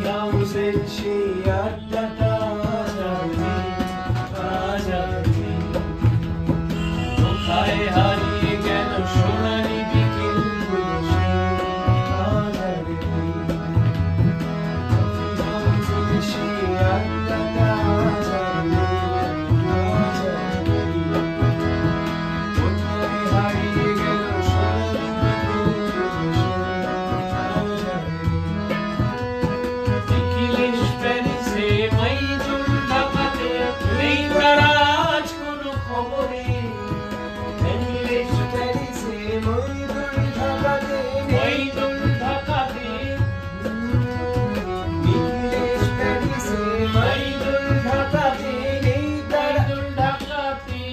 হাউসের সেই আড্ডাটা আজ আর নেই, আজ আর নেই। কোথায় হারিয়ে গেল সোনালি বিকেলগুলো সেই আজ আর নেই। কফি হাউসের সেই আড্ডাটা আজ আর নেই, আজ আর নেই। কোথায় হারিয়ে গেল সোনালি বিকেলগুলো সেই আজ আর নেই। নিখিলেশ প্যারিসে মাইদুল ঢাকাতে নেই তার আজ কোনো খবরে। নিখিলেশ প্যারিসে মাইদুল ঢাকাতে মাইদুল ঢাকাতে নিখিলেশ প্যারিসে মাইদুল ঢাকাতে নেই তার ঢাকাতে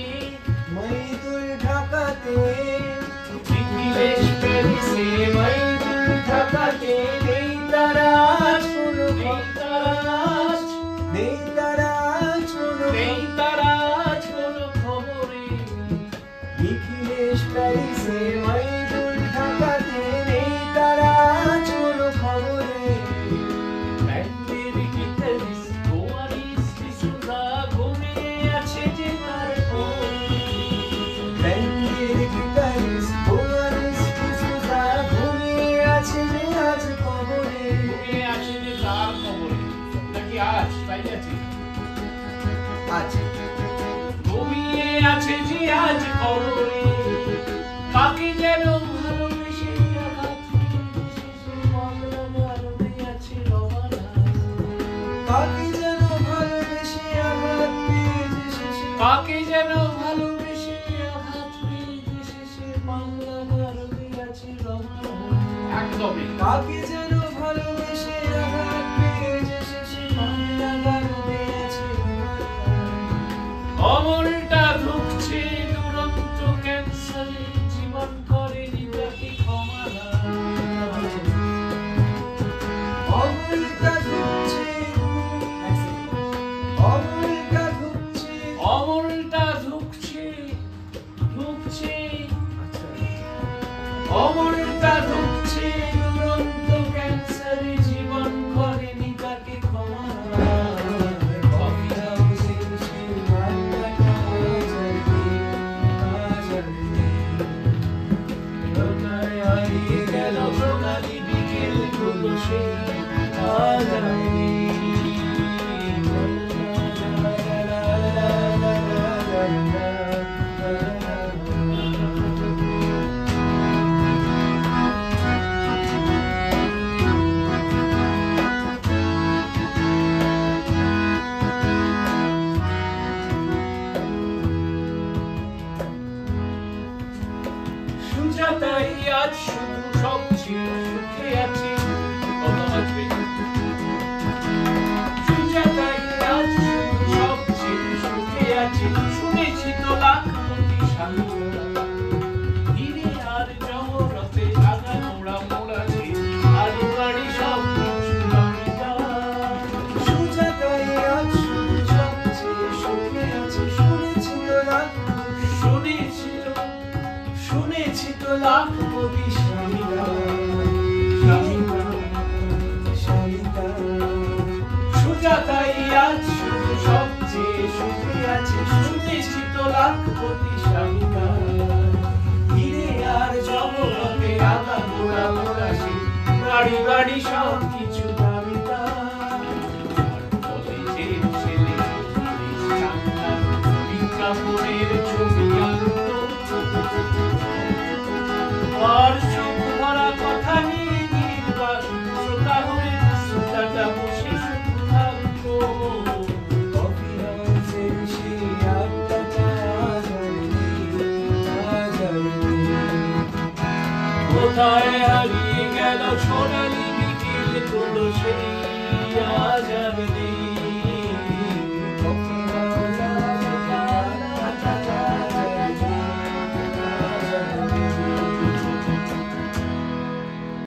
মাইদুল ঢাকাতে নিখিলেশ প্যারিসে মাইদুল ঢাকাতে নেই তার আজ কোনো নেই তার আজ কোনো খবরে। নিখিলেশ প্যারিসে মাইদুল ঢাকাতে নেই তার আজ কোনো খবরে। ব্যান্ডের গিটারিস্ট গোয়ারিস্ট ডিসুজা ঘুমিয়ে আছে যে তার খবরে। ব্যান্ডের গিটারিস্ট গোয়ারিস্ট ডিসুজা ঘুমিয়ে আছে যে আজ খবরে। ঘুমিয়ে আছে যে তার খবরে নাকি আজ তাই আছে আজ ঘুমিয়ে আছে যে আজ খবরে। কাকে যেন ভালোবেসে আঘাত শেষে বাংলা গানে আছে রবানা। কাকে যেন ভালোবেসে আঘাত পেয়েছে শেষে কাকে যেন ভালোবেসে আঘাত পেয়েছে শেষে বাংলা গানে আছে রবানা। একদমই কাকে যেন ভালোবেসে আঘাত পেয়েছে শেষে বাংলা গান পেয়েছে। অমলটা ঢুকছে দুরন্ত ক্যান্সারে জীবন করেনি তাকে ক্ষমা অমলটা ঢুকছে অমলটা ঢুকছে অমলটা ঢুকছে ঢুকছে অমলটা ঢুকছে দুরন্ত ক্যান্সারে জীবন করেনি তাকে ক্ষমা। কফি হাউসের সেই আড্ডাটা আজ আর নেই, আজ আর নেই। কোথায় হারিয়ে গেল সোনালি বিকেলগুলো সেই আজ আর নেই। সুজাতাই আজ শুধু সবচেয়ে সুখে আছে। কত বাজবে? সুজাতাই আজ শুধু সবচেয়ে সুখে আছে। শুনেছি তো লাখ কোটি সাধুরা হিরে আর জহরতে আগা মোড়া মোড়াছে আলু বাড়ি সব কিছু লঙ্কা। সুজাতাই আজ শুধু সবচেয়ে সুখে আছে। শুনেছি তো লাখ কবি স্বামীরা স্বামীরা। সুজাতাই আজ শুধু সবচেয়ে সুখে আছে। শুনেছি তো লাখ কবি স্বামীরা হিরে আর জগতে আগা মোড়া মোড়াছে বাড়ি বাড়ি সব কিছু দামি তার। কলেজের ছেলে বিজ্ঞাপনের ছবি আনতো আর চোখ ভরা কথা নিয়ে নির্বাক শ্রোতা হয়ে শ্রোতাটা বসে শুধু থাকতো। কফি হাউসের সেই আড্ডাটা আজ আর নেই, আজ আর নেই। কোথায় হারিয়ে গেল সোনালি বিকেলগুলো সেই